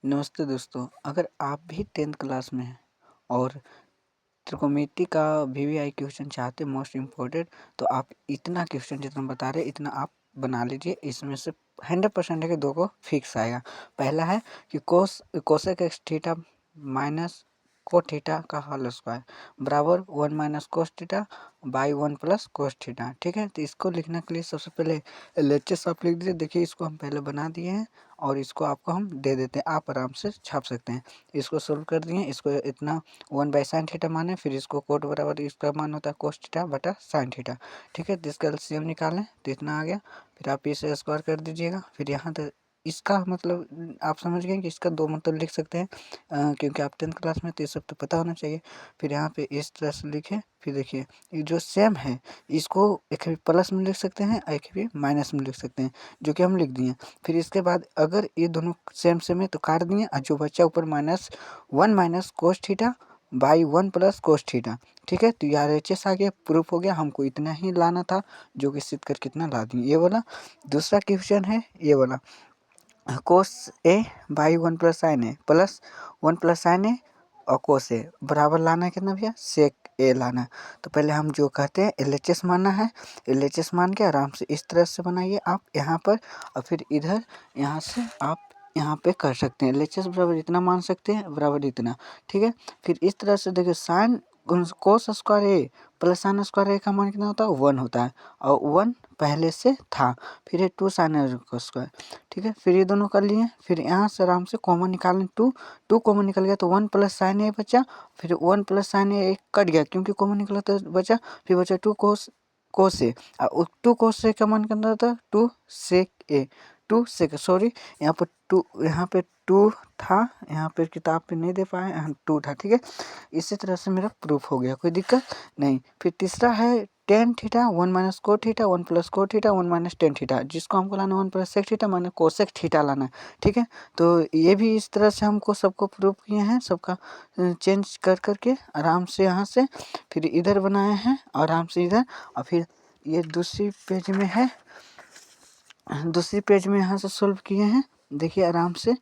नमस्ते दोस्तों, अगर आप भी 10th क्लास में हैं और त्रिकोणमिति का वीवीआई क्वेश्चन चाहते हैं मोस्ट इम्पोर्टेंट, तो आप इतना क्वेश्चन जितना बता रहे इतना आप बना लीजिए। इसमें से 100% है कि 2 को फिक्स आएगा। पहला है कि cosec x theta minus cos theta का होल स्क्वायर बराबर 1 minus cos theta by 1 plus cos theta. ठीक है, तो इसको लिखने के लिए सबसे पहले एलएचएस आप लिख दीजिए। देखिए, इसको हम पहले बना दिए हैं और इसको आपको हम दे देते हैं, आप आराम से छाप सकते हैं। इसको सोल्व कर दिए, इसको इतना 1/sin थीटा माने, फिर इसको कोट बराबर इसका मान होता है कोस थीटा बटा साइन थीटा। ठीक है, तो इसका एलसीएम निकालें तो इतना आ गया। फिर आप इसे स्क्वायर कर दीजिएगा। फिर यहाँ तक इसका मतलब आप समझ गए कि इसका 2 मतलब लिख सकते हैं, क्योंकि आप 10th क्लास में तो ये सब तो पता होना चाहिए। फिर यहाँ पे इस तरह से लिखे। फिर देखिए, ये जो सेम है इसको एक भी प्लस में लिख सकते हैं, एक भी माइनस में लिख सकते हैं, जो कि हम लिख दिए। फिर इसके बाद अगर ये दोनों सेम सेम है तो काट दिए, और जो बच्चा ऊपर -1 minus cos theta by 1 plus cos theta. ठीक है, तो ये RHS आ गया, प्रूफ हो गया। हमको इतना ही लाना था, जो कि सिद्ध कर कितना ला दिए ये वाला। दूसरा क्वेश्चन है ये वाला, cos A by 1 plus sin A plus 1 plus sin A और कोस ए बराबर लाना है कितना भैया, सेक ए लाना है। तो पहले हम जो कहते हैं LHS मानना है। LHS मान के आराम से इस तरह से बनाइए आप यहाँ पर, और फिर इधर यहाँ से आप यहाँ पे कर सकते हैं। LHS बराबर इतना मान सकते हैं, बराबर इतना। ठीक है, फिर इस तरह से देखिए, साइन कोस स्क्वायर ए प्लस साइन स्क्वायर ए का मान कितना होता है, 1 होता है, और 1 पहले से था। फिर है 2 साइन स्क्वायर। ठीक है, फिर ये दोनों कर लिए। फिर यहाँ से आराम से कॉमन निकालें, 2 कॉमन निकल गया तो 1 प्लस साइन ए बचा। फिर 1 प्लस साइन ए कट गया क्योंकि कॉमन निकला तो बचा। फिर बचा 2 कोस ए, और 2 कोस ए का मान कितना था, 2 सेक ए, 2 सेक सॉरी, यहाँ पर 2, यहाँ पे 2 था, यहाँ पे किताब पे नहीं दे पाए, यहाँ 2 था। ठीक है, इसी तरह से मेरा प्रूफ हो गया, कोई दिक्कत नहीं। फिर तीसरा है tan theta 1 minus cos theta 1 plus cos theta 1 minus tan theta, जिसको हमको लाना 1 plus sec theta minus cosec theta लाना है। ठीक है, तो ये भी इस तरह से हमको सबको प्रूफ किए हैं, सबका चेंज कर करके आराम से यहाँ से। फिर इधर बनाए हैं आराम से इधर, और फिर ये दूसरी पेज में है, दूसरी पेज में यहाँ से सॉल्व किए हैं, देखिए आराम से।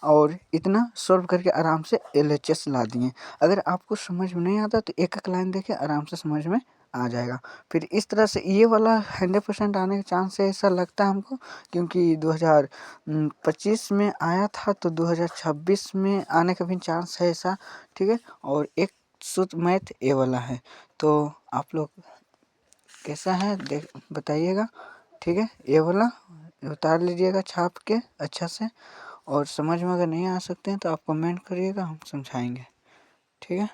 और इतना सॉल्व करके आराम से LHS ला दिए। अगर आपको समझ में नहीं आता तो एक एक लाइन देखे, आराम से समझ में आ जाएगा। फिर इस तरह से ये वाला 100% आने का चांस है, ऐसा लगता है हमको, क्योंकि 2025 में आया था तो 2026 में आने का भी चांस है ऐसा। ठीक है, और एक शुद्ध मैथ ये वाला है, तो आप लोग कैसा है देख बताइएगा। ठीक है, ये वाला उतार लीजिएगा छाप के अच्छा से, और समझ में अगर नहीं आ सकते हैं तो आप कमेंट करिएगा, हम समझाएंगे। ठीक है।